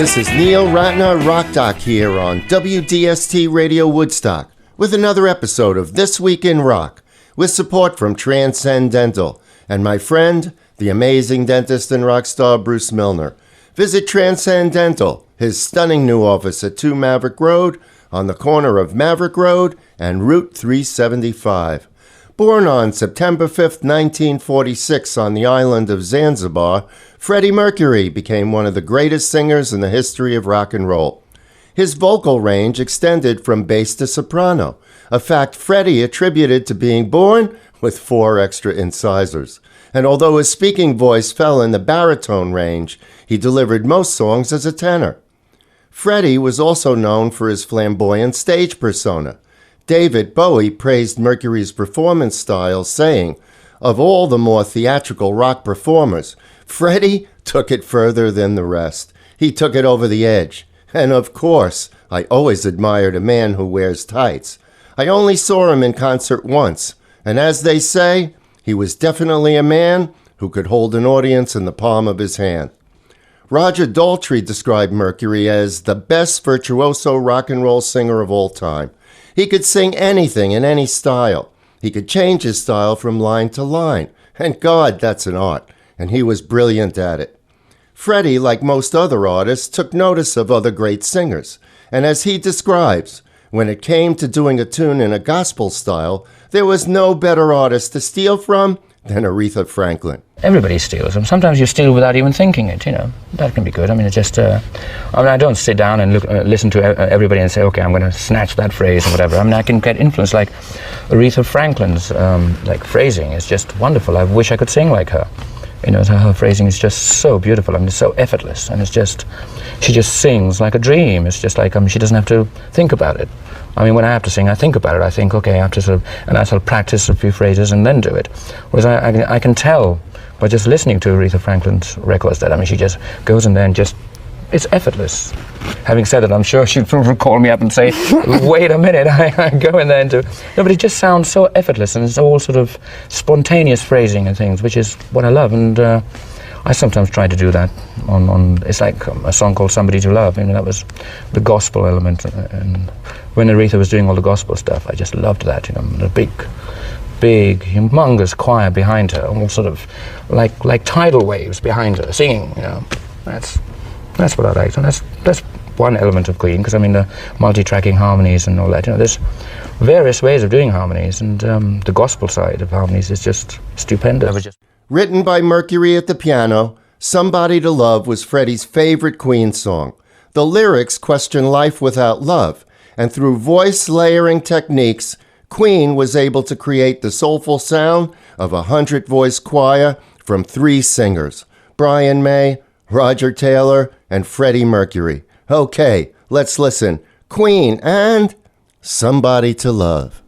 This is Neil Ratner Rock Doc here on WDST Radio Woodstock with another episode of This Week in Rock with support from Transcend Dental and my friend, the amazing dentist and rock star Bruce Milner. Visit Transcend Dental, his stunning new office at 2 Maverick Road on the corner of Maverick Road and Route 375. Born on September 5th, 1946 on the island of Zanzibar, Freddie Mercury became one of the greatest singers in the history of rock and roll. His vocal range extended from bass to soprano, a fact Freddie attributed to being born with 4 extra incisors. And although his speaking voice fell in the baritone range, he delivered most songs as a tenor. Freddie was also known for his flamboyant stage persona. David Bowie praised Mercury's performance style, saying, "Of all the more theatrical rock performers, Freddie took it further than the rest. He took it over the edge. And of course, I always admired a man who wears tights. I only saw him in concert once, and as they say, he was definitely a man who could hold an audience in the palm of his hand." Roger Daltrey described Mercury as the best virtuoso rock and roll singer of all time. He could sing anything in any style. He could change his style from line to line. And God, that's an art. And he was brilliant at it. Freddie, like most other artists, took notice of other great singers. And as he describes, when it came to doing a tune in a gospel style, there was no better artist to steal from than Aretha Franklin. Everybody steals, and sometimes you steal without even thinking it, That can be good. I mean, it's just, I don't sit down and listen to everybody and say, okay, I'm going to snatch that phrase or whatever. I mean, I can get influence, like Aretha Franklin's, phrasing is just wonderful. I wish I could sing like her. Her phrasing is just so beautiful. I mean, it's so effortless, and she just sings like a dream. It's just like, she doesn't have to think about it. I mean, when I have to sing, I think about it. I think, okay, I have to and I practice a few phrases and then do it. Whereas I can tell by just listening to Aretha Franklin's records that, she just goes in there and it's effortless. Having said that, I'm sure she'd call me up and say, wait a minute, I go in there and do... No, but it just sounds so effortless, and it's all sort of spontaneous phrasing and things, which is what I love, and I sometimes try to do that on it's like a song called Somebody to Love. That was the gospel element, and when Aretha was doing all the gospel stuff, I just loved that, the big, humongous choir behind her, all sort of like tidal waves behind her, singing, That's what I like. And that's one element of Queen, because the multi-tracking harmonies and all that. There's various ways of doing harmonies, and the gospel side of harmonies is just stupendous. Written by Mercury at the piano, Somebody to Love was Freddie's favorite Queen song. The lyrics question life without love, and through voice layering techniques, Queen was able to create the soulful sound of a 100-voice choir from 3 singers, Brian May, Roger Taylor, and Freddie Mercury. Okay, let's listen. Queen and Somebody to Love.